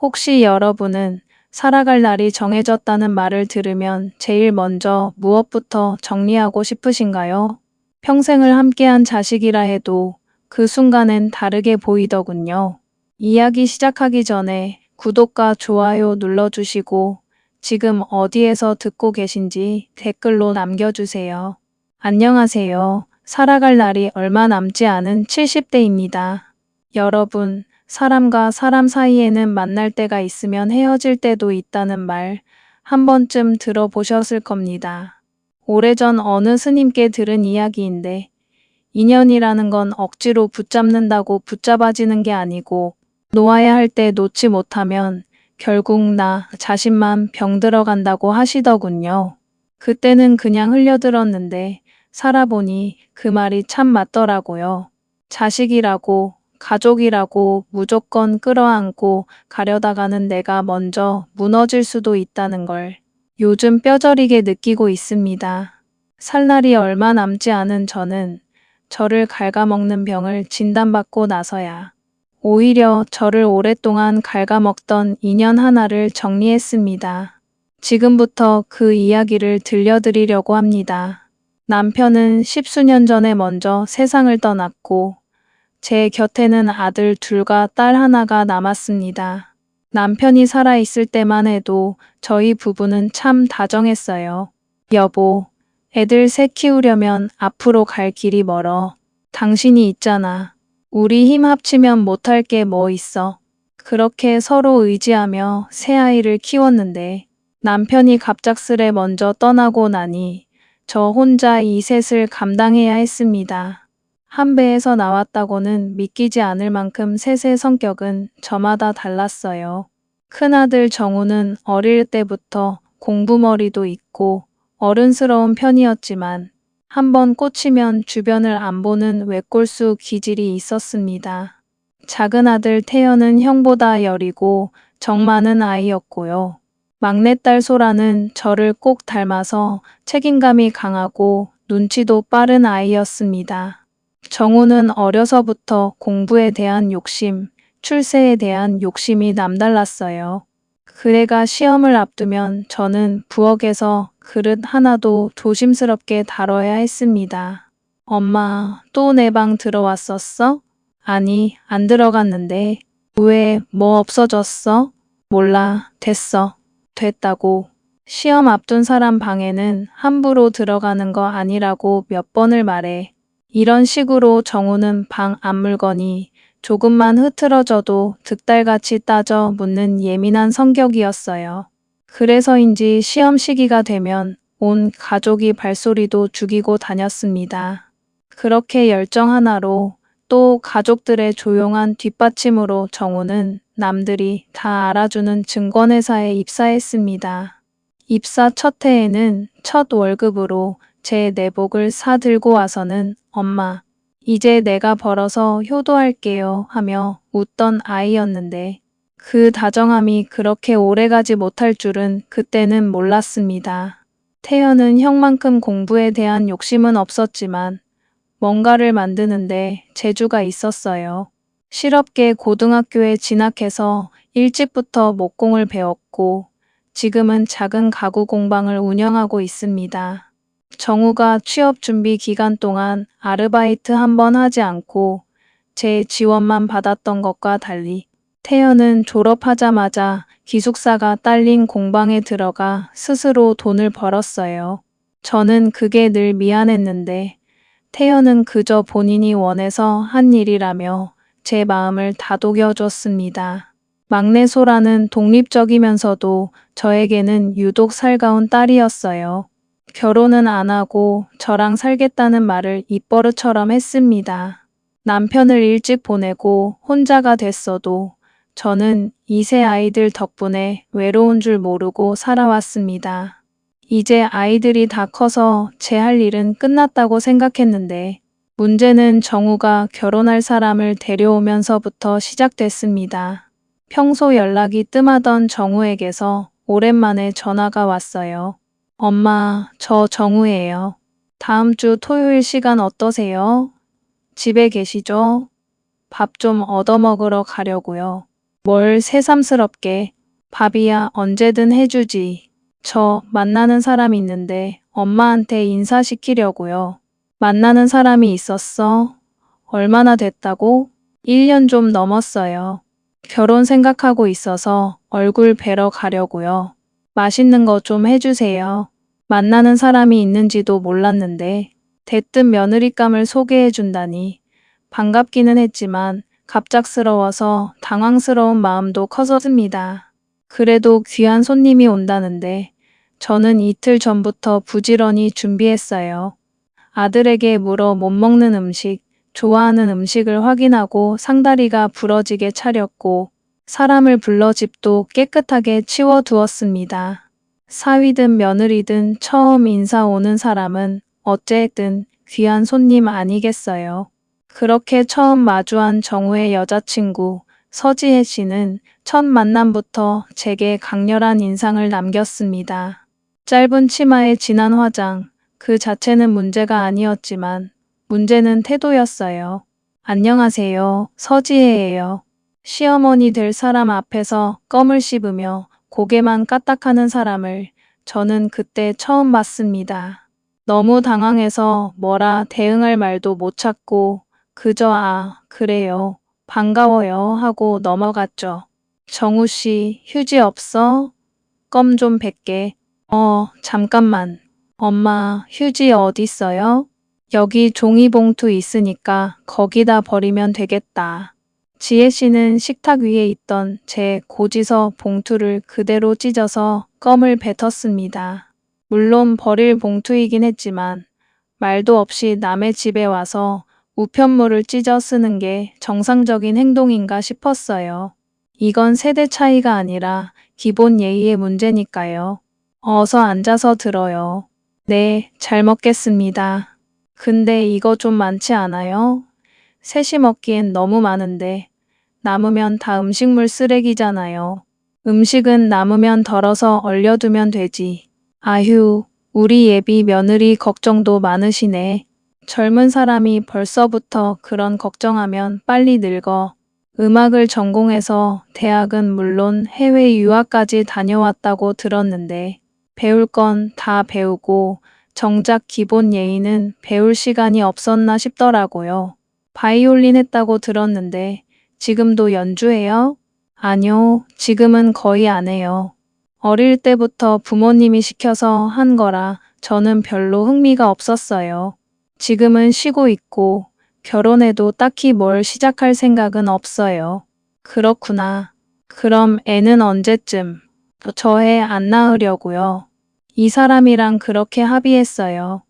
혹시 여러분은 살아갈 날이 정해졌다는 말을 들으면 제일 먼저 무엇부터 정리하고 싶으신가요? 평생을 함께한 자식이라 해도 그 순간엔 다르게 보이더군요. 이야기 시작하기 전에 구독과 좋아요 눌러주시고 지금 어디에서 듣고 계신지 댓글로 남겨주세요. 안녕하세요. 살아갈 날이 얼마 남지 않은 70대입니다. 여러분, 사람과 사람 사이에는 만날 때가 있으면 헤어질 때도 있다는 말 한 번쯤 들어보셨을 겁니다. 오래전 어느 스님께 들은 이야기인데 인연이라는 건 억지로 붙잡는다고 붙잡아지는 게 아니고 놓아야 할 때 놓지 못하면 결국 나 자신만 병들어간다고 하시더군요. 그때는 그냥 흘려들었는데 살아보니 그 말이 참 맞더라고요. 자식이라고 가족이라고 무조건 끌어안고 가려다가는 내가 먼저 무너질 수도 있다는 걸 요즘 뼈저리게 느끼고 있습니다. 살 날이 얼마 남지 않은 저는 저를 갉아먹는 병을 진단받고 나서야 오히려 저를 오랫동안 갉아먹던 인연 하나를 정리했습니다. 지금부터 그 이야기를 들려드리려고 합니다. 남편은 10수년 전에 먼저 세상을 떠났고 제 곁에는 아들 둘과 딸 하나가 남았습니다. 남편이 살아있을 때만 해도 저희 부부는 참 다정했어요. 여보, 애들 셋 키우려면 앞으로 갈 길이 멀어. 당신이 있잖아. 우리 힘 합치면 못할 게 뭐 있어. 그렇게 서로 의지하며 새 아이를 키웠는데 남편이 갑작스레 먼저 떠나고 나니 저 혼자 이 셋을 감당해야 했습니다. 한 배에서 나왔다고는 믿기지 않을 만큼 셋의 성격은 저마다 달랐어요. 큰아들 정우는 어릴 때부터 공부머리도 있고 어른스러운 편이었지만 한번 꽂히면 주변을 안 보는 외골수 기질이 있었습니다. 작은 아들 태연은 형보다 여리고 정 많은 아이였고요. 막내딸 소라는 저를 꼭 닮아서 책임감이 강하고 눈치도 빠른 아이였습니다. 정우는 어려서부터 공부에 대한 욕심, 출세에 대한 욕심이 남달랐어요. 그 애가 시험을 앞두면 저는 부엌에서 그릇 하나도 조심스럽게 다뤄야 했습니다. 엄마, 또 내 방 들어왔었어? 아니, 안 들어갔는데. 왜, 뭐 없어졌어? 몰라, 됐어. 됐다고. 시험 앞둔 사람 방에는 함부로 들어가는 거 아니라고 몇 번을 말해. 이런 식으로 정우는 방 앞물건이 조금만 흐트러져도 득달같이 따져 묻는 예민한 성격이었어요. 그래서인지 시험 시기가 되면 온 가족이 발소리도 죽이고 다녔습니다. 그렇게 열정 하나로 또 가족들의 조용한 뒷받침으로 정우는 남들이 다 알아주는 증권회사에 입사했습니다. 입사 첫 해에는 첫 월급으로 제 내복을 사들고 와서는 엄마, 이제 내가 벌어서 효도할게요 하며 웃던 아이였는데 그 다정함이 그렇게 오래가지 못할 줄은 그때는 몰랐습니다. 태연은 형만큼 공부에 대한 욕심은 없었지만 뭔가를 만드는데 재주가 있었어요. 실업계 고등학교에 진학해서 일찍부터 목공을 배웠고 지금은 작은 가구 공방을 운영하고 있습니다. 정우가 취업 준비 기간 동안 아르바이트 한 번 하지 않고 제 지원만 받았던 것과 달리 태연은 졸업하자마자 기숙사가 딸린 공방에 들어가 스스로 돈을 벌었어요. 저는 그게 늘 미안했는데 태연은 그저 본인이 원해서 한 일이라며 제 마음을 다독여줬습니다. 막내 소라는 독립적이면서도 저에게는 유독 살가운 딸이었어요. 결혼은 안 하고 저랑 살겠다는 말을 입버릇처럼 했습니다. 남편을 일찍 보내고 혼자가 됐어도 저는 이 세 아이들 덕분에 외로운 줄 모르고 살아왔습니다. 이제 아이들이 다 커서 제 할 일은 끝났다고 생각했는데 문제는 정우가 결혼할 사람을 데려오면서부터 시작됐습니다. 평소 연락이 뜸하던 정우에게서 오랜만에 전화가 왔어요. 엄마, 저 정우예요. 다음 주 토요일 시간 어떠세요? 집에 계시죠? 밥 좀 얻어먹으러 가려고요. 뭘 새삼스럽게. 밥이야 언제든 해주지. 저 만나는 사람 있는데 엄마한테 인사시키려고요. 만나는 사람이 있었어? 얼마나 됐다고? 1년 좀 넘었어요. 결혼 생각하고 있어서 얼굴 뵈러 가려고요. 맛있는 거 좀 해주세요. 만나는 사람이 있는지도 몰랐는데 대뜸 며느리감을 소개해준다니 반갑기는 했지만 갑작스러워서 당황스러운 마음도 커졌습니다. 그래도 귀한 손님이 온다는데 저는 이틀 전부터 부지런히 준비했어요. 아들에게 물어 못 먹는 음식, 좋아하는 음식을 확인하고 상다리가 부러지게 차렸고 사람을 불러 집도 깨끗하게 치워두었습니다. 사위든 며느리든 처음 인사 오는 사람은 어쨌든 귀한 손님 아니겠어요. 그렇게 처음 마주한 정우의 여자친구 서지혜 씨는 첫 만남부터 제게 강렬한 인상을 남겼습니다. 짧은 치마에 진한 화장, 그 자체는 문제가 아니었지만 문제는 태도였어요. 안녕하세요. 서지혜예요. 시어머니 될 사람 앞에서 껌을 씹으며 고개만 까딱하는 사람을 저는 그때 처음 봤습니다. 너무 당황해서 뭐라 대응할 말도 못 찾고 그저 그래요. 반가워요 하고 넘어갔죠. 정우 씨, 휴지 없어? 껌 좀 100개. 잠깐만. 엄마, 휴지 어딨어요? 여기 종이봉투 있으니까 거기다 버리면 되겠다. 지혜 씨는 식탁 위에 있던 제 고지서 봉투를 그대로 찢어서 껌을 뱉었습니다. 물론 버릴 봉투이긴 했지만 말도 없이 남의 집에 와서 우편물을 찢어 쓰는 게 정상적인 행동인가 싶었어요. 이건 세대 차이가 아니라 기본 예의의 문제니까요. 어서 앉아서 들어요. 네, 잘 먹겠습니다. 근데 이거 좀 많지 않아요? 셋이 먹기엔 너무 많은데 남으면 다 음식물 쓰레기잖아요. 음식은 남으면 덜어서 얼려두면 되지. 아휴, 우리 예비 며느리 걱정도 많으시네. 젊은 사람이 벌써부터 그런 걱정하면 빨리 늙어. 음악을 전공해서 대학은 물론 해외 유학까지 다녀왔다고 들었는데 배울 건 다 배우고 정작 기본 예의는 배울 시간이 없었나 싶더라고요. 바이올린 했다고 들었는데 지금도 연주해요? 아니요, 지금은 거의 안 해요. 어릴 때부터 부모님이 시켜서 한 거라 저는 별로 흥미가 없었어요. 지금은 쉬고 있고 결혼해도 딱히 뭘 시작할 생각은 없어요. 그렇구나. 그럼 애는 언제쯤? 저 애 안 낳으려고요. 이 사람이랑 그렇게 합의했어요.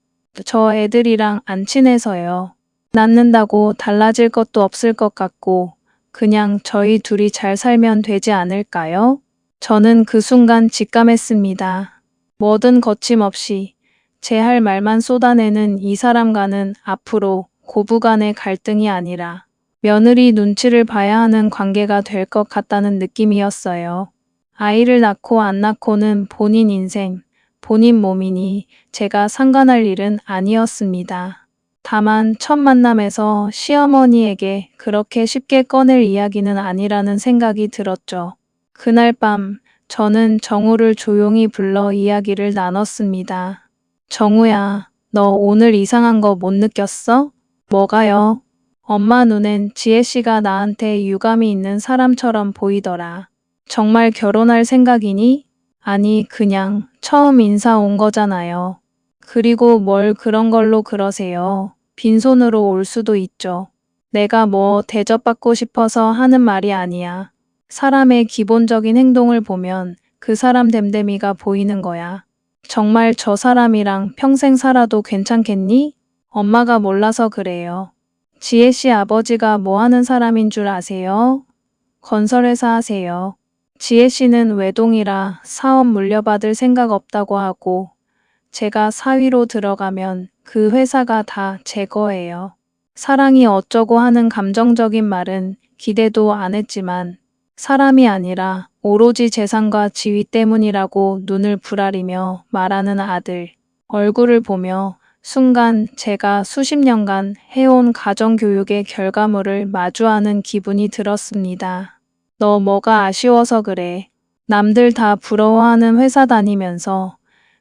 저 애들이랑 안 친해서요. 낳는다고 달라질 것도 없을 것 같고 그냥 저희 둘이 잘 살면 되지 않을까요? 저는 그 순간 직감했습니다. 뭐든 거침없이 제 할 말만 쏟아내는 이 사람과는 앞으로 고부간의 갈등이 아니라 며느리 눈치를 봐야 하는 관계가 될 것 같다는 느낌이었어요. 아이를 낳고 안 낳고는 본인 인생, 본인 몸이니 제가 상관할 일은 아니었습니다. 다만 첫 만남에서 시어머니에게 그렇게 쉽게 꺼낼 이야기는 아니라는 생각이 들었죠. 그날 밤 저는 정우를 조용히 불러 이야기를 나눴습니다. 정우야, 너 오늘 이상한 거 못 느꼈어? 뭐가요? 엄마 눈엔 지혜 씨가 나한테 유감이 있는 사람처럼 보이더라. 정말 결혼할 생각이니? 아니, 그냥 처음 인사 온 거잖아요. 그리고 뭘 그런 걸로 그러세요. 빈손으로 올 수도 있죠. 내가 뭐 대접받고 싶어서 하는 말이 아니야. 사람의 기본적인 행동을 보면 그 사람 됨됨이가 보이는 거야. 정말 저 사람이랑 평생 살아도 괜찮겠니? 엄마가 몰라서 그래요. 지혜 씨 아버지가 뭐 하는 사람인 줄 아세요? 건설회사 하세요. 지혜 씨는 외동이라 사업 물려받을 생각 없다고 하고 제가 사위로 들어가면 그 회사가 다 제 거예요. 사랑이 어쩌고 하는 감정적인 말은 기대도 안 했지만 사람이 아니라 오로지 재산과 지위 때문이라고 눈을 부라리며 말하는 아들. 얼굴을 보며 순간 제가 수십 년간 해온 가정교육의 결과물을 마주하는 기분이 들었습니다. 너 뭐가 아쉬워서 그래. 남들 다 부러워하는 회사 다니면서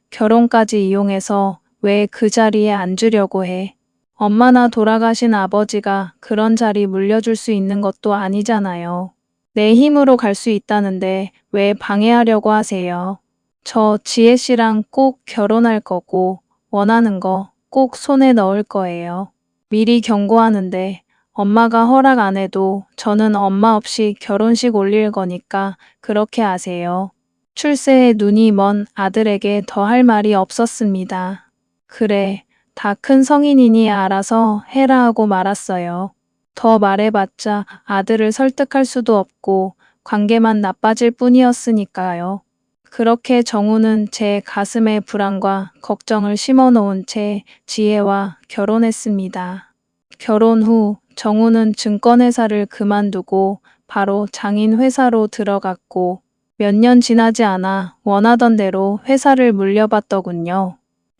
결혼까지 이용해서 왜 그 자리에 앉으려고 해. 엄마나 돌아가신 아버지가 그런 자리 물려줄 수 있는 것도 아니잖아요. 내 힘으로 갈 수 있다는데 왜 방해하려고 하세요? 저 지혜 씨랑 꼭 결혼할 거고 원하는 거 꼭 손에 넣을 거예요. 미리 경고하는데 엄마가 허락 안 해도 저는 엄마 없이 결혼식 올릴 거니까 그렇게 아세요. 출세에 눈이 먼 아들에게 더 할 말이 없었습니다. 그래, 다 큰 성인이니 알아서 해라 하고 말았어요. 더 말해봤자 아들을 설득할 수도 없고 관계만 나빠질 뿐이었으니까요. 그렇게 정우는 제 가슴에 불안과 걱정을 심어놓은 채 지혜와 결혼했습니다. 결혼 후 정우는 증권회사를 그만두고 바로 장인 회사로 들어갔고 몇 년 지나지 않아 원하던 대로 회사를 물려받더군요.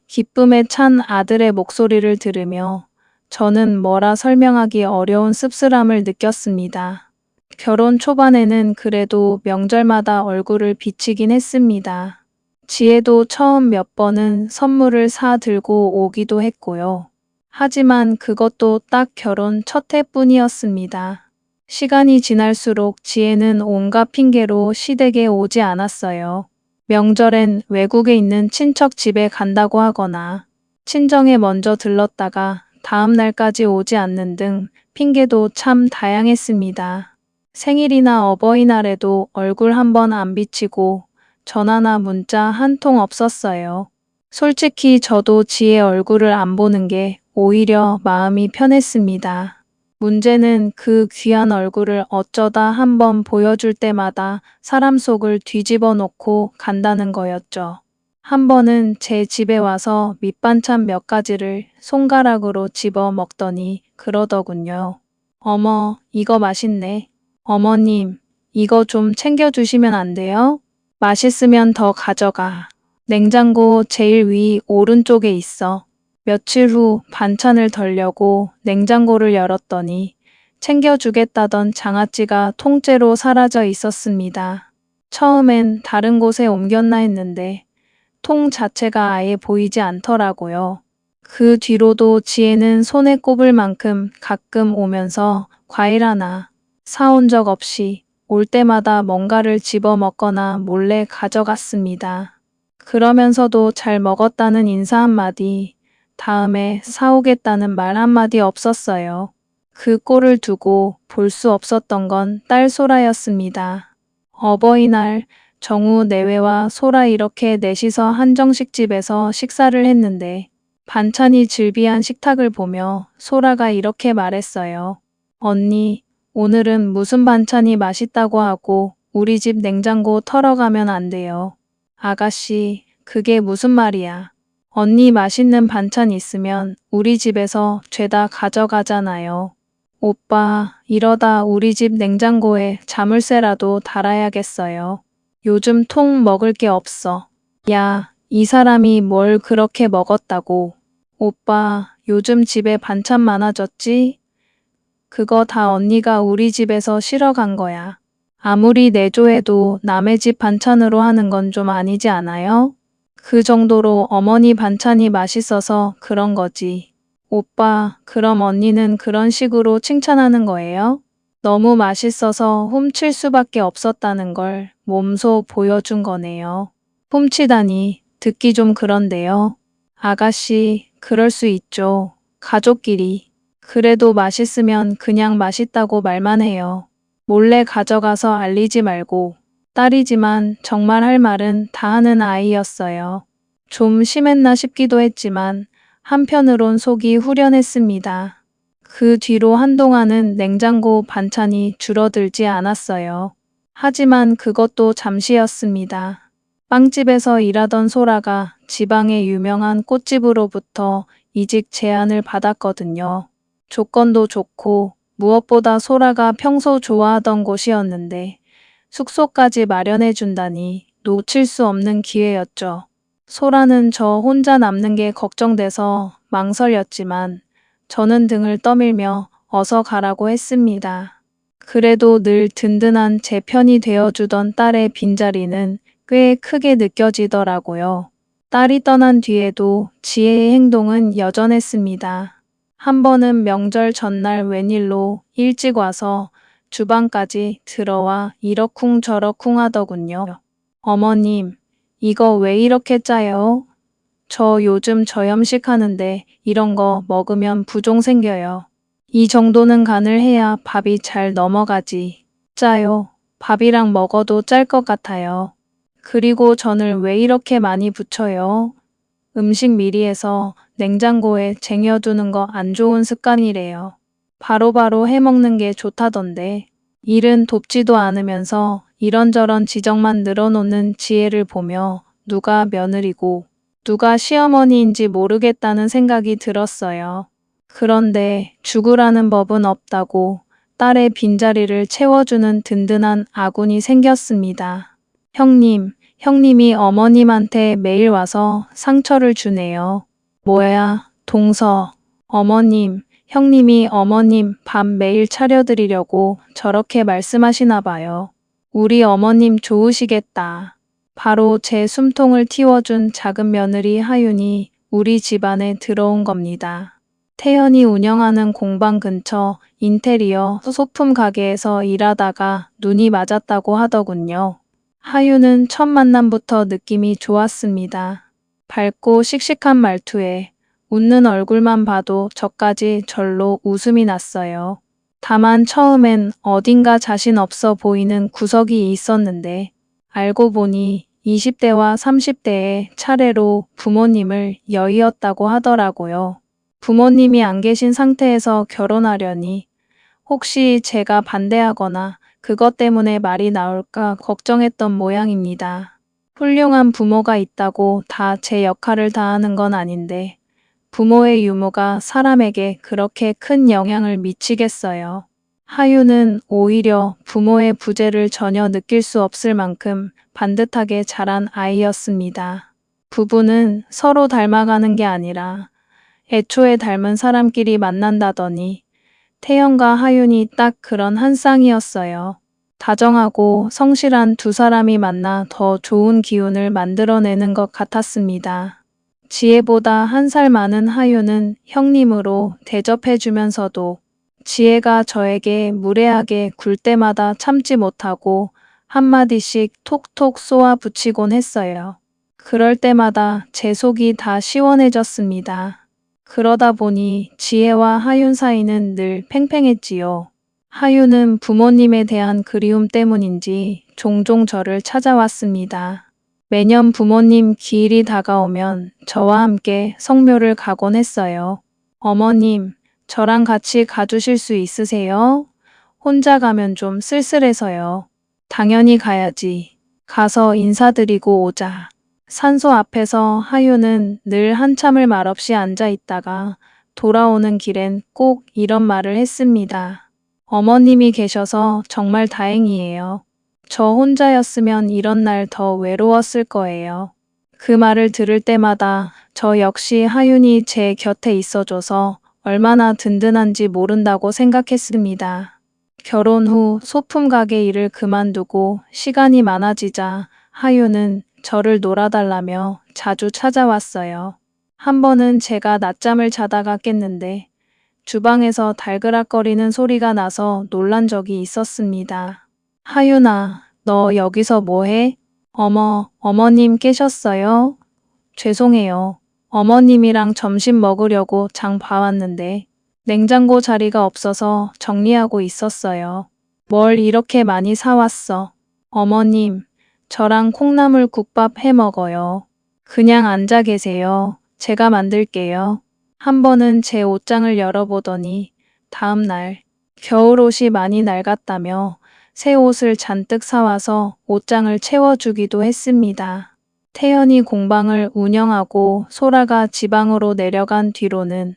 기쁨에 찬 아들의 목소리를 들으며 저는 뭐라 설명하기 어려운 씁쓸함을 느꼈습니다. 결혼 초반에는 그래도 명절마다 얼굴을 비치긴 했습니다. 지혜도 처음 몇 번은 선물을 사 들고 오기도 했고요. 하지만 그것도 딱 결혼 첫 해뿐이었습니다. 시간이 지날수록 지혜는 온갖 핑계로 시댁에 오지 않았어요. 명절엔 외국에 있는 친척 집에 간다고 하거나 친정에 먼저 들렀다가 다음 날까지 오지 않는 등 핑계도 참 다양했습니다. 생일이나 어버이날에도 얼굴 한 번 안 비치고 전화나 문자 한 통 없었어요. 솔직히 저도 지혜 얼굴을 안 보는 게 오히려 마음이 편했습니다. 문제는 그 귀한 얼굴을 어쩌다 한번 보여줄 때마다 사람 속을 뒤집어 놓고 간다는 거였죠. 한 번은 제 집에 와서 밑반찬 몇 가지를 손가락으로 집어 먹더니 그러더군요. 어머, 이거 맛있네. 어머님, 이거 좀 챙겨주시면 안 돼요? 맛있으면 더 가져가. 냉장고 제일 위 오른쪽에 있어. 며칠 후 반찬을 덜려고 냉장고를 열었더니 챙겨주겠다던 장아찌가 통째로 사라져 있었습니다. 처음엔 다른 곳에 옮겼나 했는데 통 자체가 아예 보이지 않더라고요. 그 뒤로도 지혜는 손에 꼽을 만큼 가끔 오면서 과일 하나 사온 적 없이 올 때마다 뭔가를 집어 먹거나 몰래 가져갔습니다. 그러면서도 잘 먹었다는 인사 한마디, 다음에 사오겠다는 말 한마디 없었어요. 그 꼴을 두고 볼 수 없었던 건 딸 소라였습니다. 어버이날 정우 내외와 소라 이렇게 넷이서 한정식 집에서 식사를 했는데 반찬이 즐비한 식탁을 보며 소라가 이렇게 말했어요. 언니, 오늘은 무슨 반찬이 맛있다고 하고 우리 집 냉장고 털어가면 안 돼요. 아가씨, 그게 무슨 말이야. 언니 맛있는 반찬 있으면 우리 집에서 죄다 가져가잖아요. 오빠, 이러다 우리 집 냉장고에 자물쇠라도 달아야겠어요. 요즘 통 먹을 게 없어. 야, 이 사람이 뭘 그렇게 먹었다고. 오빠, 요즘 집에 반찬 많아졌지? 그거 다 언니가 우리 집에서 실어간 거야. 아무리 내조해도 남의 집 반찬으로 하는 건 좀 아니지 않아요? 그 정도로 어머니 반찬이 맛있어서 그런 거지. 오빠, 그럼 언니는 그런 식으로 칭찬하는 거예요? 너무 맛있어서 훔칠 수밖에 없었다는 걸 몸소 보여준 거네요. 훔치다니, 듣기 좀 그런데요. 아가씨, 그럴 수 있죠. 가족끼리. 그래도 맛있으면 그냥 맛있다고 말만 해요. 몰래 가져가서 알리지 말고. 딸이지만 정말 할 말은 다 하는 아이였어요. 좀 심했나 싶기도 했지만 한편으론 속이 후련했습니다. 그 뒤로 한동안은 냉장고 반찬이 줄어들지 않았어요. 하지만 그것도 잠시였습니다. 빵집에서 일하던 소라가 지방의 유명한 꽃집으로부터 이직 제안을 받았거든요. 조건도 좋고 무엇보다 소라가 평소 좋아하던 곳이었는데 숙소까지 마련해 준다니 놓칠 수 없는 기회였죠. 소라는 저 혼자 남는 게 걱정돼서 망설였지만 저는 등을 떠밀며 어서 가라고 했습니다. 그래도 늘 든든한 제 편이 되어주던 딸의 빈자리는 꽤 크게 느껴지더라고요. 딸이 떠난 뒤에도 지혜의 행동은 여전했습니다. 한 번은 명절 전날 웬일로 일찍 와서 주방까지 들어와 이러쿵저러쿵 하더군요. 어머님, 이거 왜 이렇게 짜요? 저 요즘 저염식 하는데 이런 거 먹으면 부종 생겨요. 이 정도는 간을 해야 밥이 잘 넘어가지. 짜요. 밥이랑 먹어도 짤 것 같아요. 그리고 전을 왜 이렇게 많이 부쳐요? 음식 미리 해서 냉장고에 쟁여두는 거 안 좋은 습관이래요. 바로바로 해먹는 게 좋다던데. 일은 돕지도 않으면서 이런저런 지적만 늘어놓는 지혜를 보며 누가 며느리고 누가 시어머니인지 모르겠다는 생각이 들었어요. 그런데 죽으라는 법은 없다고 딸의 빈자리를 채워주는 든든한 아군이 생겼습니다. 형님이 어머님한테 매일 와서 상처를 주네요. 뭐야, 동서. 어머님, 형님이 어머님 밥 매일 차려드리려고 저렇게 말씀하시나 봐요. 우리 어머님 좋으시겠다. 바로 제 숨통을 틔워준 작은 며느리 하윤이 우리 집안에 들어온 겁니다. 태연이 운영하는 공방 근처 인테리어 소품 가게에서 일하다가 눈이 맞았다고 하더군요. 하윤은 첫 만남부터 느낌이 좋았습니다. 밝고 씩씩한 말투에 웃는 얼굴만 봐도 저까지 절로 웃음이 났어요. 다만 처음엔 어딘가 자신 없어 보이는 구석이 있었는데 알고 보니 20대와 30대의 차례로 부모님을 여의었다고 하더라고요. 부모님이 안 계신 상태에서 결혼하려니 혹시 제가 반대하거나 그것 때문에 말이 나올까 걱정했던 모양입니다. 훌륭한 부모가 있다고 다 제 역할을 다하는 건 아닌데 부모의 유무가 사람에게 그렇게 큰 영향을 미치겠어요. 하윤은 오히려 부모의 부재를 전혀 느낄 수 없을 만큼 반듯하게 자란 아이였습니다. 부부는 서로 닮아가는 게 아니라 애초에 닮은 사람끼리 만난다더니 태연과 하윤이 딱 그런 한 쌍이었어요. 다정하고 성실한 두 사람이 만나 더 좋은 기운을 만들어내는 것 같았습니다. 지혜보다 1살 많은 하윤은 형님으로 대접해주면서도 지혜가 저에게 무례하게 굴 때마다 참지 못하고 한마디씩 톡톡 쏘아 붙이곤 했어요. 그럴 때마다 제 속이 다 시원해졌습니다. 그러다 보니 지혜와 하윤 사이는 늘 팽팽했지요. 하윤은 부모님에 대한 그리움 때문인지 종종 저를 찾아왔습니다. 매년 부모님 기일이 다가오면 저와 함께 성묘를 가곤 했어요. 어머님, 저랑 같이 가주실 수 있으세요? 혼자 가면 좀 쓸쓸해서요. 당연히 가야지. 가서 인사드리고 오자. 산소 앞에서 하윤은 늘 한참을 말없이 앉아 있다가 돌아오는 길엔 꼭 이런 말을 했습니다. 어머님이 계셔서 정말 다행이에요. 저 혼자였으면 이런 날 더 외로웠을 거예요. 그 말을 들을 때마다 저 역시 하윤이 제 곁에 있어줘서 얼마나 든든한지 모른다고 생각했습니다. 결혼 후 소품 가게 일을 그만두고 시간이 많아지자 하윤은 저를 놀아달라며 자주 찾아왔어요. 한 번은 제가 낮잠을 자다가 깼는데 주방에서 달그락거리는 소리가 나서 놀란 적이 있었습니다. 하윤아, 너 여기서 뭐해? 어머님 깨셨어요? 죄송해요. 어머님이랑 점심 먹으려고 장 봐왔는데 냉장고 자리가 없어서 정리하고 있었어요. 뭘 이렇게 많이 사왔어? 어머님, 저랑 콩나물 국밥 해 먹어요. 그냥 앉아 계세요. 제가 만들게요. 한 번은 제 옷장을 열어보더니 다음 날 겨울옷이 많이 낡았다며 새 옷을 잔뜩 사와서 옷장을 채워주기도 했습니다. 태연이 공방을 운영하고 소라가 지방으로 내려간 뒤로는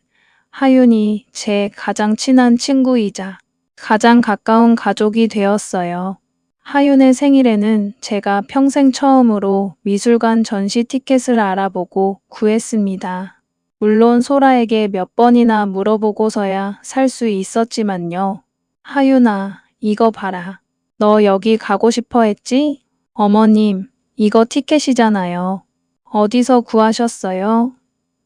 하윤이 제 가장 친한 친구이자 가장 가까운 가족이 되었어요. 하윤의 생일에는 제가 평생 처음으로 미술관 전시 티켓을 알아보고 구했습니다. 물론 소라에게 몇 번이나 물어보고서야 살 수 있었지만요. 하윤아, 이거 봐라. 너 여기 가고 싶어 했지? 어머님, 이거 티켓이잖아요. 어디서 구하셨어요?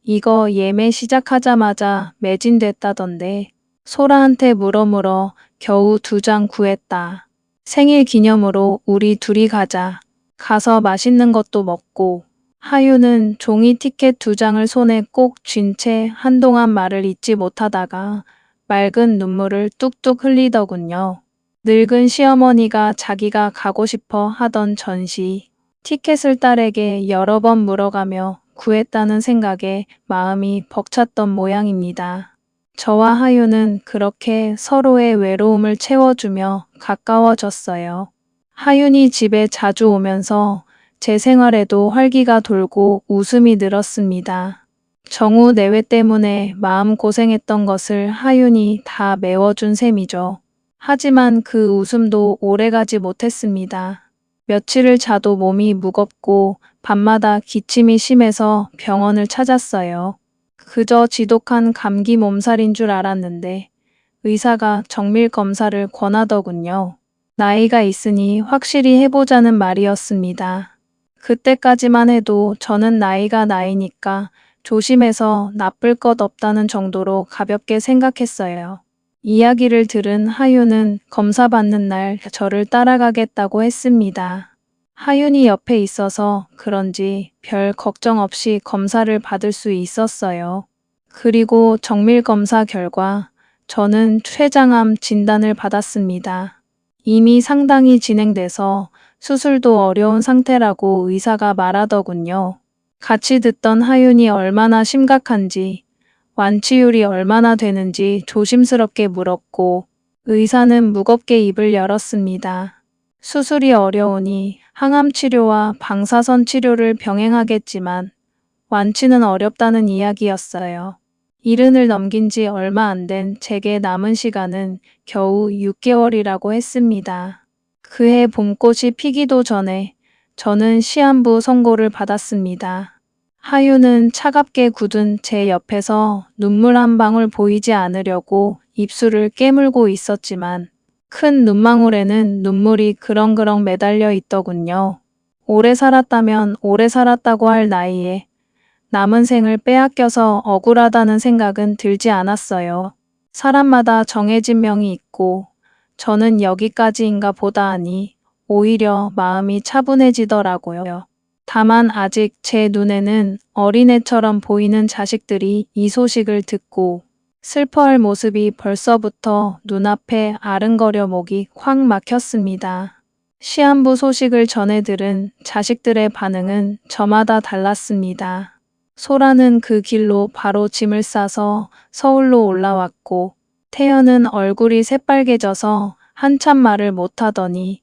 이거 예매 시작하자마자 매진됐다던데. 소라한테 물어 겨우 2장 구했다. 생일 기념으로 우리 둘이 가자. 가서 맛있는 것도 먹고. 하유는 종이 티켓 2장을 손에 꼭 쥔 채 한동안 말을 잇지 못하다가 맑은 눈물을 뚝뚝 흘리더군요. 늙은 시어머니가 자기가 가고 싶어 하던 전시 티켓을 딸에게 여러 번 물어가며 구했다는 생각에 마음이 벅찼던 모양입니다. 저와 하유는 그렇게 서로의 외로움을 채워주며 가까워졌어요. 하윤이 집에 자주 오면서 제 생활에도 활기가 돌고 웃음이 늘었습니다. 정우 내외 때문에 마음고생했던 것을 하윤이 다 메워준 셈이죠. 하지만 그 웃음도 오래가지 못했습니다. 며칠을 자도 몸이 무겁고 밤마다 기침이 심해서 병원을 찾았어요. 그저 지독한 감기 몸살인 줄 알았는데 의사가 정밀 검사를 권하더군요. 나이가 있으니 확실히 해보자는 말이었습니다. 그때까지만 해도 저는 나이가 나이니까 조심해서 나쁠 것 없다는 정도로 가볍게 생각했어요. 이야기를 들은 하윤은 검사 받는 날 저를 따라가겠다고 했습니다. 하윤이 옆에 있어서 그런지 별 걱정 없이 검사를 받을 수 있었어요. 그리고 정밀 검사 결과 저는 췌장암 진단을 받았습니다. 이미 상당히 진행돼서 수술도 어려운 상태라고 의사가 말하더군요. 같이 듣던 하윤이 얼마나 심각한지, 완치율이 얼마나 되는지 조심스럽게 물었고 의사는 무겁게 입을 열었습니다. 수술이 어려우니 항암 치료와 방사선 치료를 병행하겠지만 완치는 어렵다는 이야기였어요. 70을 넘긴 지 얼마 안 된 제게 남은 시간은 겨우 6개월이라고 했습니다. 그해 봄꽃이 피기도 전에 저는 시한부 선고를 받았습니다. 하유는 차갑게 굳은 제 옆에서 눈물 한 방울 보이지 않으려고 입술을 깨물고 있었지만 큰 눈망울에는 눈물이 그렁그렁 매달려 있더군요. 오래 살았다면 오래 살았다고 할 나이에 남은 생을 빼앗겨서 억울하다는 생각은 들지 않았어요. 사람마다 정해진 명이 있고 저는 여기까지인가 보다 하니 오히려 마음이 차분해지더라고요. 다만 아직 제 눈에는 어린애처럼 보이는 자식들이 이 소식을 듣고 슬퍼할 모습이 벌써부터 눈앞에 아른거려 목이 확 막혔습니다. 시한부 소식을 전해 들은 자식들의 반응은 저마다 달랐습니다. 소라는 그 길로 바로 짐을 싸서 서울로 올라왔고 태연은 얼굴이 새빨개져서 한참 말을 못하더니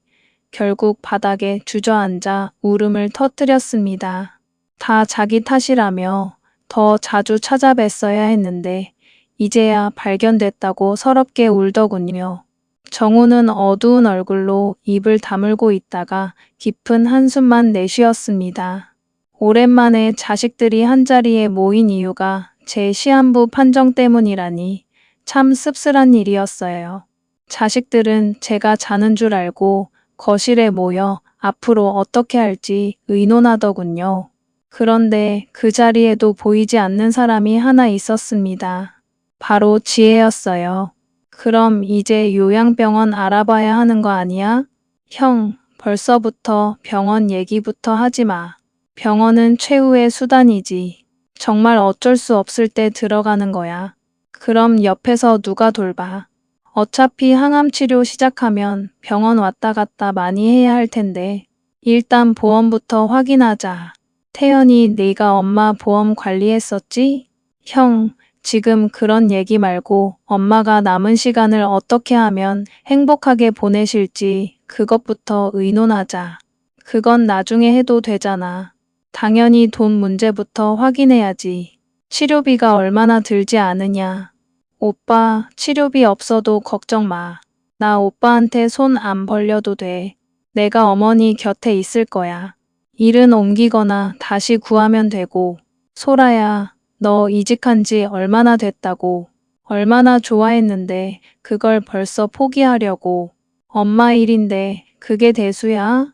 결국 바닥에 주저앉아 울음을 터뜨렸습니다. 다 자기 탓이라며 더 자주 찾아뵀어야 했는데 이제야 발견됐다고 서럽게 울더군요. 정우는 어두운 얼굴로 입을 다물고 있다가 깊은 한숨만 내쉬었습니다. 오랜만에 자식들이 한자리에 모인 이유가 제 시한부 판정 때문이라니 참 씁쓸한 일이었어요. 자식들은 제가 자는 줄 알고 거실에 모여 앞으로 어떻게 할지 의논하더군요. 그런데 그 자리에도 보이지 않는 사람이 하나 있었습니다. 바로 지혜였어요. 그럼 이제 요양병원 알아봐야 하는 거 아니야? 형, 벌써부터 병원 얘기부터 하지 마. 병원은 최후의 수단이지. 정말 어쩔 수 없을 때 들어가는 거야. 그럼 옆에서 누가 돌봐. 어차피 항암 치료 시작하면 병원 왔다 갔다 많이 해야 할 텐데 일단 보험부터 확인하자. 태연이 네가 엄마 보험 관리했었지? 형, 지금 그런 얘기 말고 엄마가 남은 시간을 어떻게 하면 행복하게 보내실지 그것부터 의논하자. 그건 나중에 해도 되잖아. 당연히 돈 문제부터 확인해야지. 치료비가 얼마나 들지 않으냐. 오빠, 치료비 없어도 걱정 마. 나 오빠한테 손 안 벌려도 돼. 내가 어머니 곁에 있을 거야. 일은 옮기거나 다시 구하면 되고. 소라야, 너 이직한 지 얼마나 됐다고. 얼마나 좋아했는데 그걸 벌써 포기하려고. 엄마 일인데 그게 대수야?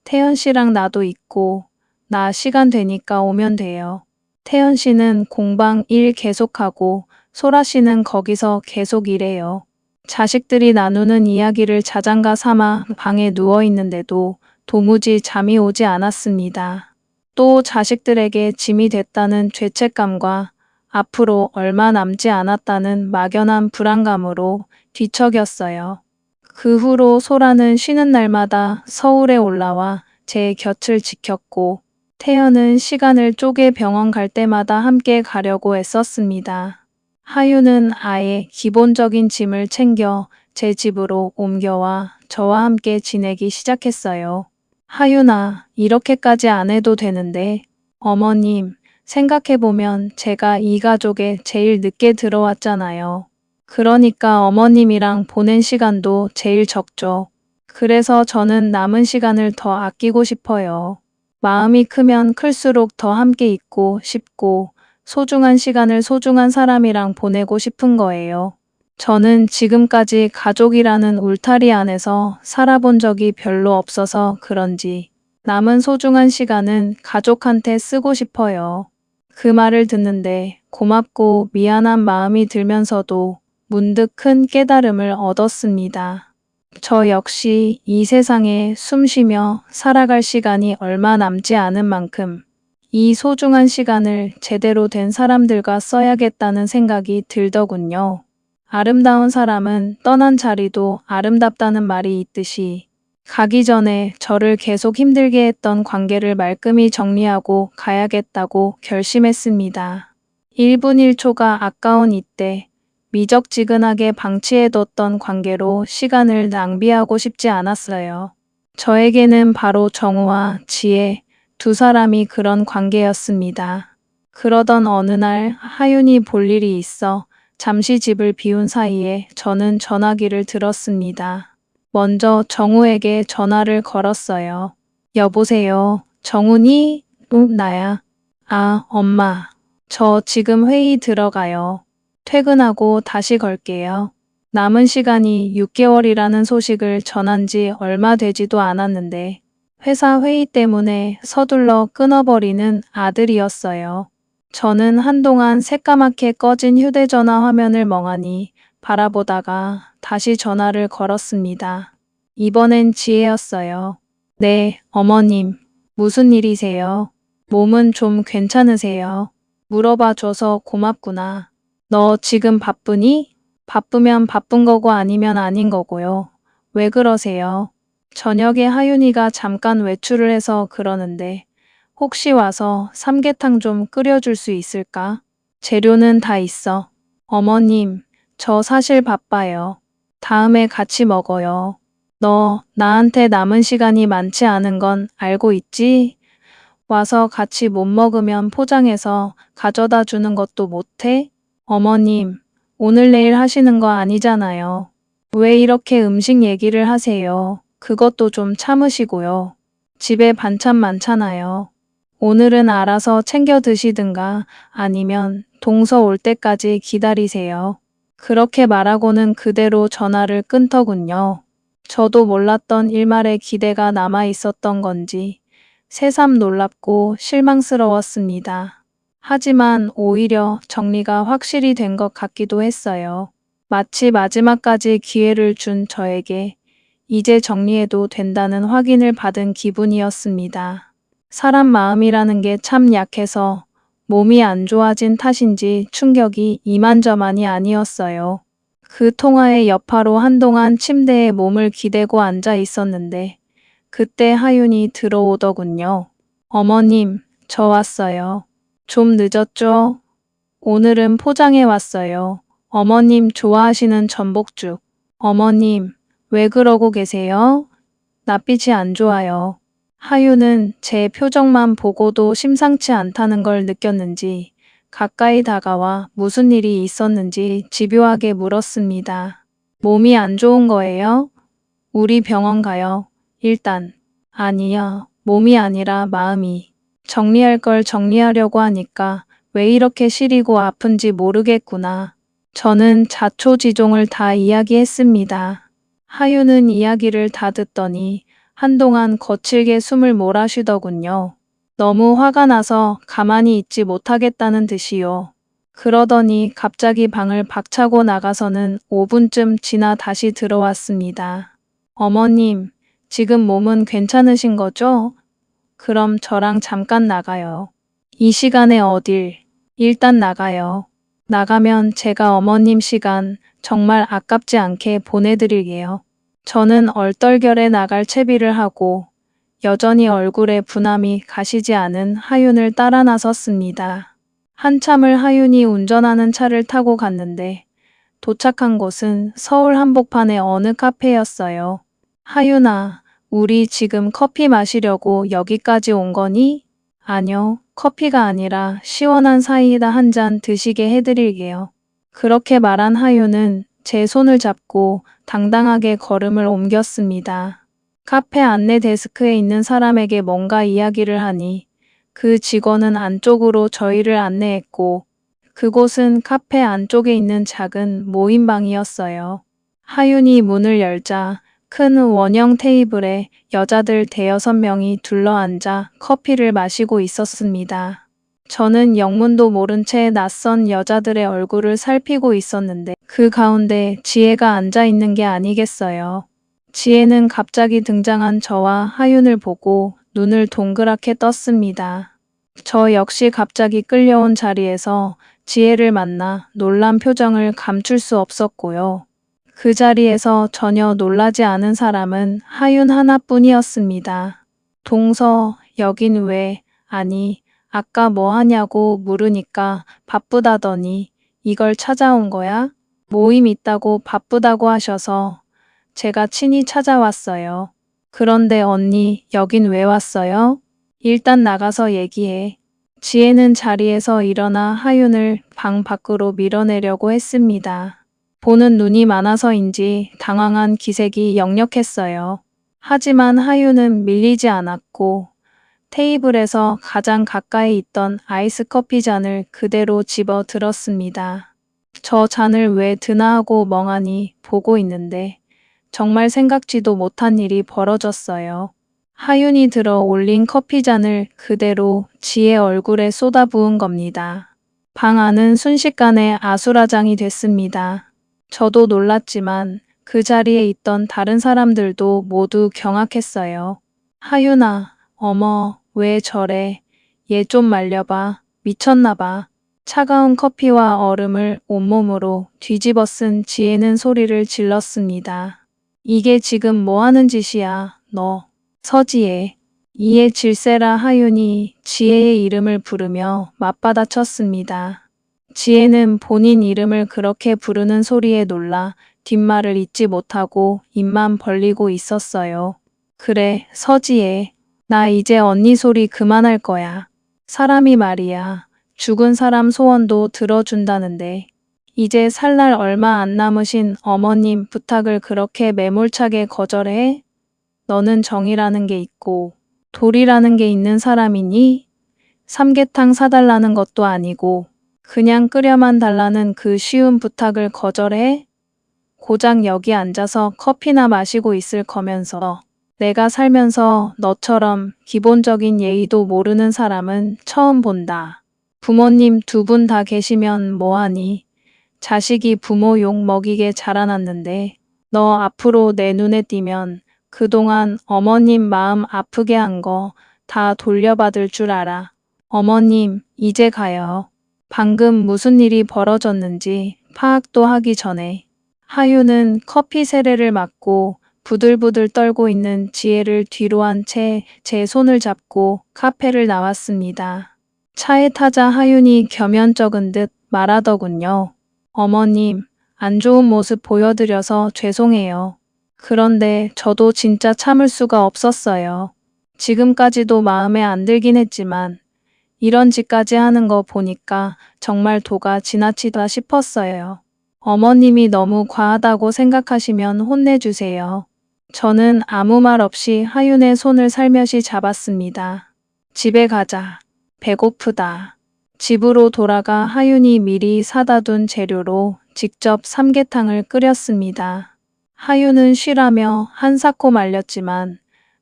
태연 씨랑 나도 있고 나 시간 되니까 오면 돼요. 태연 씨는 공방 일 계속하고 소라 씨는 거기서 계속 일해요. 자식들이 나누는 이야기를 자장가 삼아 방에 누워 있는데도 도무지 잠이 오지 않았습니다. 또 자식들에게 짐이 됐다는 죄책감과 앞으로 얼마 남지 않았다는 막연한 불안감으로 뒤척였어요. 그 후로 소라는 쉬는 날마다 서울에 올라와 제 곁을 지켰고 태연은 시간을 쪼개 병원 갈 때마다 함께 가려고 애썼습니다. 하유는 아예 기본적인 짐을 챙겨 제 집으로 옮겨와 저와 함께 지내기 시작했어요. 하윤아, 이렇게까지 안 해도 되는데. 어머님, 생각해보면 제가 이 가족에 제일 늦게 들어왔잖아요. 그러니까 어머님이랑 보낸 시간도 제일 적죠. 그래서 저는 남은 시간을 더 아끼고 싶어요. 마음이 크면 클수록 더 함께 있고 싶고 소중한 시간을 소중한 사람이랑 보내고 싶은 거예요. 저는 지금까지 가족이라는 울타리 안에서 살아본 적이 별로 없어서 그런지 남은 소중한 시간은 가족한테 쓰고 싶어요. 그 말을 듣는데 고맙고 미안한 마음이 들면서도 문득 큰 깨달음을 얻었습니다. 저 역시 이 세상에 숨 쉬며 살아갈 시간이 얼마 남지 않은 만큼 이 소중한 시간을 제대로 된 사람들과 써야겠다는 생각이 들더군요. 아름다운 사람은 떠난 자리도 아름답다는 말이 있듯이 가기 전에 저를 계속 힘들게 했던 관계를 말끔히 정리하고 가야겠다고 결심했습니다. 1분 1초가 아까운 이때 미적지근하게 방치해뒀던 관계로 시간을 낭비하고 싶지 않았어요. 저에게는 바로 정우와 지혜 두 사람이 그런 관계였습니다. 그러던 어느 날 하윤이 볼 일이 있어 잠시 집을 비운 사이에 저는 전화기를 들었습니다. 먼저 정우에게 전화를 걸었어요. 여보세요. 정우니? 응, 나야. 아, 엄마. 저 지금 회의 들어가요. 퇴근하고 다시 걸게요. 남은 시간이 6개월이라는 소식을 전한 지 얼마 되지도 않았는데 회사 회의 때문에 서둘러 끊어버리는 아들이었어요. 저는 한동안 새까맣게 꺼진 휴대전화 화면을 멍하니 바라보다가 다시 전화를 걸었습니다. 이번엔 지혜였어요. 네, 어머님. 무슨 일이세요? 몸은 좀 괜찮으세요? 물어봐줘서 고맙구나. 너 지금 바쁘니? 바쁘면 바쁜 거고 아니면 아닌 거고요. 왜 그러세요? 저녁에 하윤이가 잠깐 외출을 해서 그러는데 혹시 와서 삼계탕 좀 끓여줄 수 있을까? 재료는 다 있어. 어머님, 저 사실 바빠요. 다음에 같이 먹어요. 너 나한테 남은 시간이 많지 않은 건 알고 있지? 와서 같이 못 먹으면 포장해서 가져다 주는 것도 못해? 어머님, 오늘 내일 하시는 거 아니잖아요. 왜 이렇게 음식 얘기를 하세요? 그것도 좀 참으시고요. 집에 반찬 많잖아요. 오늘은 알아서 챙겨 드시든가 아니면 동서 올 때까지 기다리세요. 그렇게 말하고는 그대로 전화를 끊더군요. 저도 몰랐던 일말의 기대가 남아 있었던 건지 새삼 놀랍고 실망스러웠습니다. 하지만 오히려 정리가 확실히 된 것 같기도 했어요. 마치 마지막까지 기회를 준 저에게 이제 정리해도 된다는 확인을 받은 기분이었습니다. 사람 마음이라는 게 참 약해서 몸이 안 좋아진 탓인지 충격이 이만저만이 아니었어요. 그 통화의 여파로 한동안 침대에 몸을 기대고 앉아 있었는데 그때 하윤이 들어오더군요. 어머님, 저 왔어요. 좀 늦었죠? 오늘은 포장해 왔어요. 어머님 좋아하시는 전복죽. 어머님, 왜 그러고 계세요? 낯빛이 안 좋아요. 하윤은 제 표정만 보고도 심상치 않다는 걸 느꼈는지 가까이 다가와 무슨 일이 있었는지 집요하게 물었습니다. 몸이 안 좋은 거예요? 우리 병원 가요. 일단. 아니야. 몸이 아니라 마음이. 정리할 걸 정리하려고 하니까 왜 이렇게 시리고 아픈지 모르겠구나. 저는 자초지종을 다 이야기했습니다. 하윤은 이야기를 다 듣더니 한동안 거칠게 숨을 몰아쉬더군요. 너무 화가 나서 가만히 있지 못하겠다는 듯이요. 그러더니 갑자기 방을 박차고 나가서는 5분쯤 지나 다시 들어왔습니다. 어머님, 지금 몸은 괜찮으신 거죠? 그럼 저랑 잠깐 나가요. 이 시간에 어딜? 일단 나가요. 나가면 제가 어머님 시간 정말 아깝지 않게 보내드릴게요. 저는 얼떨결에 나갈 채비를 하고 여전히 얼굴에 분함이 가시지 않은 하윤을 따라 나섰습니다. 한참을 하윤이 운전하는 차를 타고 갔는데 도착한 곳은 서울 한복판의 어느 카페였어요. 하윤아, 우리 지금 커피 마시려고 여기까지 온 거니? 아니요, 커피가 아니라 시원한 사이다 한 잔 드시게 해드릴게요. 그렇게 말한 하윤은 제 손을 잡고 당당하게 걸음을 옮겼습니다. 카페 안내 데스크에 있는 사람에게 뭔가 이야기를 하니 그 직원은 안쪽으로 저희를 안내했고 그곳은 카페 안쪽에 있는 작은 모임방이었어요. 하윤이 문을 열자 큰 원형 테이블에 여자들 대여섯 명이 둘러앉아 커피를 마시고 있었습니다. 저는 영문도 모른 채 낯선 여자들의 얼굴을 살피고 있었는데 그 가운데 지혜가 앉아 있는 게 아니겠어요. 지혜는 갑자기 등장한 저와 하윤을 보고 눈을 동그랗게 떴습니다. 저 역시 갑자기 끌려온 자리에서 지혜를 만나 놀란 표정을 감출 수 없었고요. 그 자리에서 전혀 놀라지 않은 사람은 하윤 하나뿐이었습니다. 동서, 여긴 왜, 아니, 아까 뭐 하냐고 물으니까 바쁘다더니 이걸 찾아온 거야? 모임 있다고 바쁘다고 하셔서 제가 친히 찾아왔어요. 그런데 언니, 여긴 왜 왔어요? 일단 나가서 얘기해. 지혜는 자리에서 일어나 하윤을 방 밖으로 밀어내려고 했습니다. 보는 눈이 많아서인지 당황한 기색이 역력했어요. 하지만 하윤은 밀리지 않았고 테이블에서 가장 가까이 있던 아이스 커피 잔을 그대로 집어 들었습니다. 저 잔을 왜 드나 하고 멍하니 보고 있는데 정말 생각지도 못한 일이 벌어졌어요. 하윤이 들어 올린 커피잔을 그대로 지혜 얼굴에 쏟아부은 겁니다. 방 안은 순식간에 아수라장이 됐습니다. 저도 놀랐지만 그 자리에 있던 다른 사람들도 모두 경악했어요. 하윤아, 어머, 왜 저래? 얘 좀 말려봐. 미쳤나봐. 차가운 커피와 얼음을 온몸으로 뒤집어 쓴 지혜는 소리를 질렀습니다. 이게 지금 뭐 하는 짓이야, 너. 서지혜. 이에 질세라 하윤이 지혜의 이름을 부르며 맞받아쳤습니다. 지혜는 본인 이름을 그렇게 부르는 소리에 놀라 뒷말을 잇지 못하고 입만 벌리고 있었어요. 그래, 서지혜. 나 이제 언니 소리 그만할 거야. 사람이 말이야. 죽은 사람 소원도 들어준다는데 이제 살 날 얼마 안 남으신 어머님 부탁을 그렇게 매몰차게 거절해? 너는 정이라는 게 있고 도리라는 게 있는 사람이니? 삼계탕 사달라는 것도 아니고 그냥 끓여만 달라는 그 쉬운 부탁을 거절해? 고작 여기 앉아서 커피나 마시고 있을 거면서 내가 살면서 너처럼 기본적인 예의도 모르는 사람은 처음 본다. 부모님 두 분 다 계시면 뭐하니? 자식이 부모 욕 먹이게 자라났는데 너 앞으로 내 눈에 띄면 그동안 어머님 마음 아프게 한 거 다 돌려받을 줄 알아. 어머님, 이제 가요. 방금 무슨 일이 벌어졌는지 파악도 하기 전에 하윤은 커피 세례를 맞고 부들부들 떨고 있는 지혜를 뒤로 한 채 제 손을 잡고 카페를 나왔습니다. 차에 타자 하윤이 겸연쩍은 듯 말하더군요. 어머님, 안 좋은 모습 보여드려서 죄송해요. 그런데 저도 진짜 참을 수가 없었어요. 지금까지도 마음에 안 들긴 했지만 이런 짓까지 하는 거 보니까 정말 도가 지나치다 싶었어요. 어머님이 너무 과하다고 생각하시면 혼내주세요. 저는 아무 말 없이 하윤의 손을 살며시 잡았습니다. 집에 가자. 배고프다. 집으로 돌아가 하윤이 미리 사다 둔 재료로 직접 삼계탕을 끓였습니다. 하윤은 쉬라며 한사코 말렸지만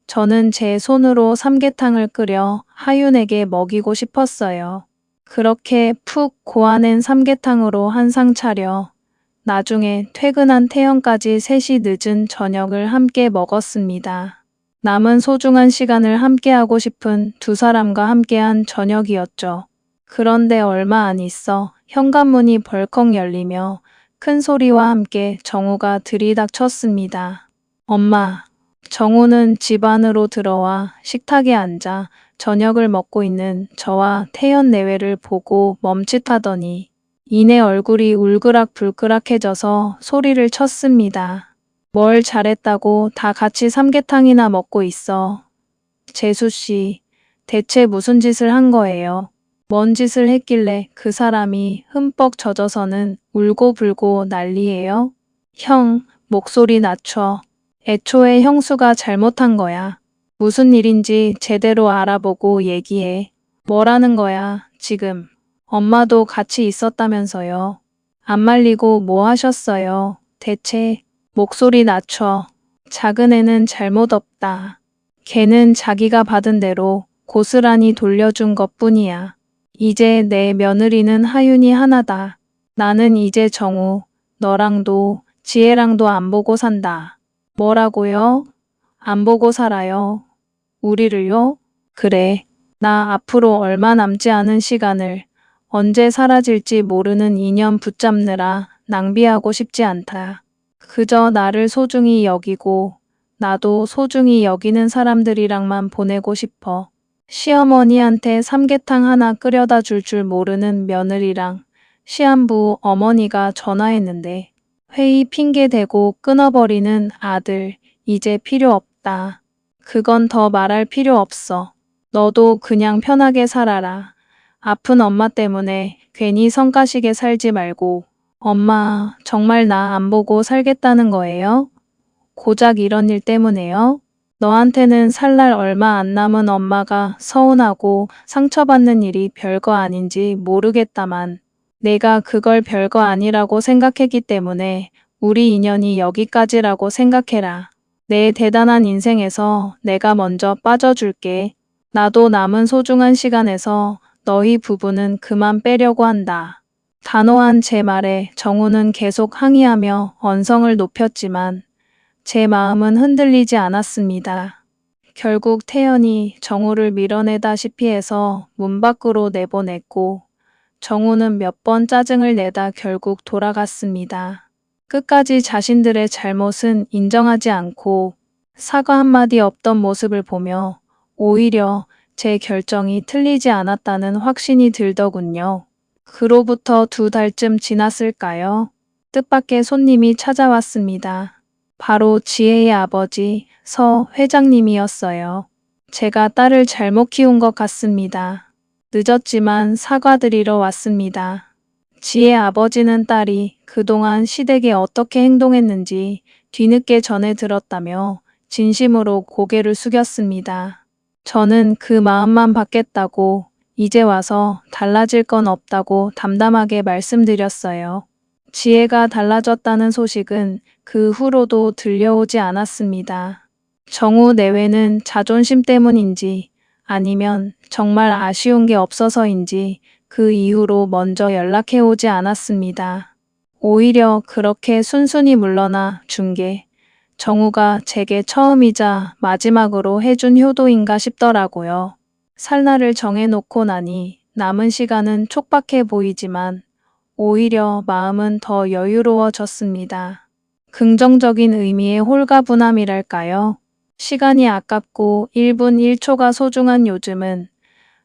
저는 제 손으로 삼계탕을 끓여 하윤에게 먹이고 싶었어요. 그렇게 푹 고아낸 삼계탕으로 한 상 차려 나중에 퇴근한 태연까지 셋이 늦은 저녁을 함께 먹었습니다. 남은 소중한 시간을 함께하고 싶은 두 사람과 함께한 저녁이었죠. 그런데 얼마 안 있어 현관문이 벌컥 열리며 큰 소리와 함께 정우가 들이닥쳤습니다. 엄마. 정우는 집 안으로 들어와 식탁에 앉아 저녁을 먹고 있는 저와 태연 내외를 보고 멈칫하더니 이내 얼굴이 울그락불그락해져서 소리를 쳤습니다. 뭘 잘했다고 다 같이 삼계탕이나 먹고 있어. 재수씨, 대체 무슨 짓을 한 거예요? 뭔 짓을 했길래 그 사람이 흠뻑 젖어서는 울고불고 난리예요? 형, 목소리 낮춰. 애초에 형수가 잘못한 거야. 무슨 일인지 제대로 알아보고 얘기해. 뭐라는 거야, 지금. 엄마도 같이 있었다면서요. 안 말리고 뭐 하셨어요, 대체. 목소리 낮춰. 작은 애는 잘못 없다. 걔는 자기가 받은 대로 고스란히 돌려준 것뿐이야. 이제 내 며느리는 하윤이 하나다. 나는 이제 정우, 너랑도 지혜랑도 안 보고 산다. 뭐라고요? 안 보고 살아요. 우리를요? 그래. 나 앞으로 얼마 남지 않은 시간을 언제 사라질지 모르는 인연 붙잡느라 낭비하고 싶지 않다. 그저 나를 소중히 여기고 나도 소중히 여기는 사람들이랑만 보내고 싶어. 시어머니한테 삼계탕 하나 끓여다 줄 모르는 며느리랑 시한부 어머니가 전화했는데 회의 핑계 대고 끊어버리는 아들 이제 필요 없다. 그건 더 말할 필요 없어. 너도 그냥 편하게 살아라. 아픈 엄마 때문에 괜히 성가시게 살지 말고. 엄마, 정말 나 안 보고 살겠다는 거예요? 고작 이런 일 때문에요? 너한테는 살 날 얼마 안 남은 엄마가 서운하고 상처받는 일이 별거 아닌지 모르겠다만 내가 그걸 별거 아니라고 생각했기 때문에 우리 인연이 여기까지라고 생각해라. 내 대단한 인생에서 내가 먼저 빠져줄게. 나도 남은 소중한 시간에서 너희 부부는 그만 빼려고 한다. 단호한 제 말에 정우는 계속 항의하며 언성을 높였지만 제 마음은 흔들리지 않았습니다. 결국 태연이 정우를 밀어내다시피 해서 문 밖으로 내보냈고 정우는 몇 번 짜증을 내다 결국 돌아갔습니다. 끝까지 자신들의 잘못은 인정하지 않고 사과 한마디 없던 모습을 보며 오히려 제 결정이 틀리지 않았다는 확신이 들더군요. 그로부터 2달쯤 지났을까요? 뜻밖의 손님이 찾아왔습니다. 바로 지혜의 아버지 서 회장님이었어요. 제가 딸을 잘못 키운 것 같습니다. 늦었지만 사과드리러 왔습니다. 지혜 아버지는 딸이 그동안 시댁에 어떻게 행동했는지 뒤늦게 전해 들었다며 진심으로 고개를 숙였습니다. 저는 그 마음만 받겠다고 이제 와서 달라질 건 없다고 담담하게 말씀드렸어요. 지혜가 달라졌다는 소식은 그 후로도 들려오지 않았습니다. 정우 내외는 자존심 때문인지 아니면 정말 아쉬운 게 없어서인지 그 이후로 먼저 연락해오지 않았습니다. 오히려 그렇게 순순히 물러나 준 게 정우가 제게 처음이자 마지막으로 해준 효도인가 싶더라고요. 살날을 정해놓고 나니 남은 시간은 촉박해 보이지만 오히려 마음은 더 여유로워졌습니다. 긍정적인 의미의 홀가분함이랄까요? 시간이 아깝고 1분 1초가 소중한 요즘은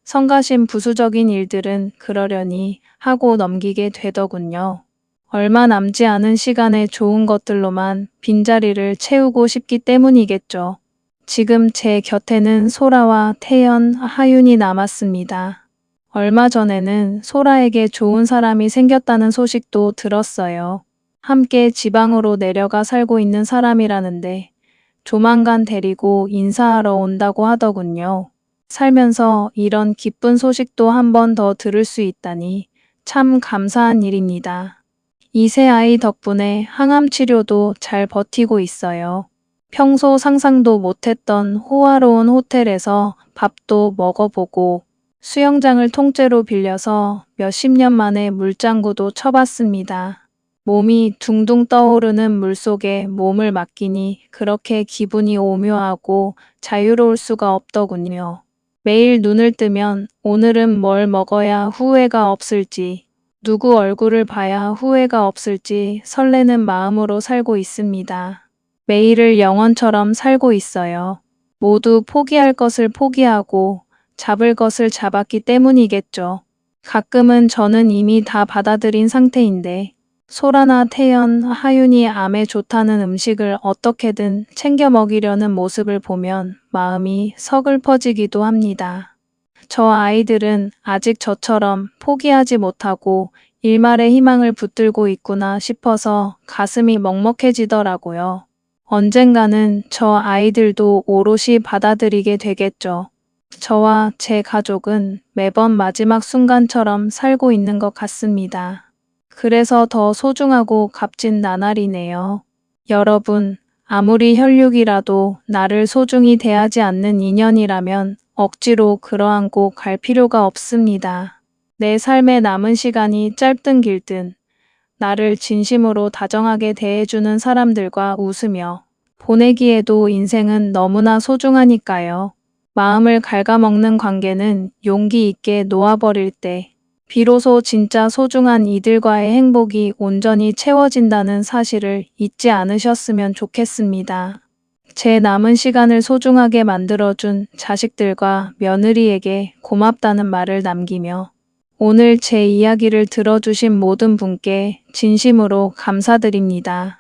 성가신 부수적인 일들은 그러려니 하고 넘기게 되더군요. 얼마 남지 않은 시간에 좋은 것들로만 빈자리를 채우고 싶기 때문이겠죠. 지금 제 곁에는 소라와 태연, 하윤이 남았습니다. 얼마 전에는 소라에게 좋은 사람이 생겼다는 소식도 들었어요. 함께 지방으로 내려가 살고 있는 사람이라는데 조만간 데리고 인사하러 온다고 하더군요. 살면서 이런 기쁜 소식도 한 번 더 들을 수 있다니 참 감사한 일입니다. 2세 아이 덕분에 항암 치료도 잘 버티고 있어요. 평소 상상도 못했던 호화로운 호텔에서 밥도 먹어보고 수영장을 통째로 빌려서 몇십 년 만에 물장구도 쳐봤습니다. 몸이 둥둥 떠오르는 물속에 몸을 맡기니 그렇게 기분이 오묘하고 자유로울 수가 없더군요. 매일 눈을 뜨면 오늘은 뭘 먹어야 후회가 없을지, 누구 얼굴을 봐야 후회가 없을지 설레는 마음으로 살고 있습니다. 매일을 영원처럼 살고 있어요. 모두 포기할 것을 포기하고 잡을 것을 잡았기 때문이겠죠. 가끔은 저는 이미 다 받아들인 상태인데 소라나 태연, 하윤이 암에 좋다는 음식을 어떻게든 챙겨 먹이려는 모습을 보면 마음이 서글퍼지기도 합니다. 저 아이들은 아직 저처럼 포기하지 못하고 일말의 희망을 붙들고 있구나 싶어서 가슴이 먹먹해지더라고요. 언젠가는 저 아이들도 오롯이 받아들이게 되겠죠. 저와 제 가족은 매번 마지막 순간처럼 살고 있는 것 같습니다. 그래서 더 소중하고 값진 나날이네요. 여러분, 아무리 혈육이라도 나를 소중히 대하지 않는 인연이라면 억지로 끌어안고 갈 필요가 없습니다. 내 삶의 남은 시간이 짧든 길든 나를 진심으로 다정하게 대해주는 사람들과 웃으며 보내기에도 인생은 너무나 소중하니까요. 마음을 갉아먹는 관계는 용기 있게 놓아버릴 때 비로소 진짜 소중한 이들과의 행복이 온전히 채워진다는 사실을 잊지 않으셨으면 좋겠습니다. 제 남은 시간을 소중하게 만들어준 자식들과 며느리에게 고맙다는 말을 남기며 오늘 제 이야기를 들어주신 모든 분께 진심으로 감사드립니다.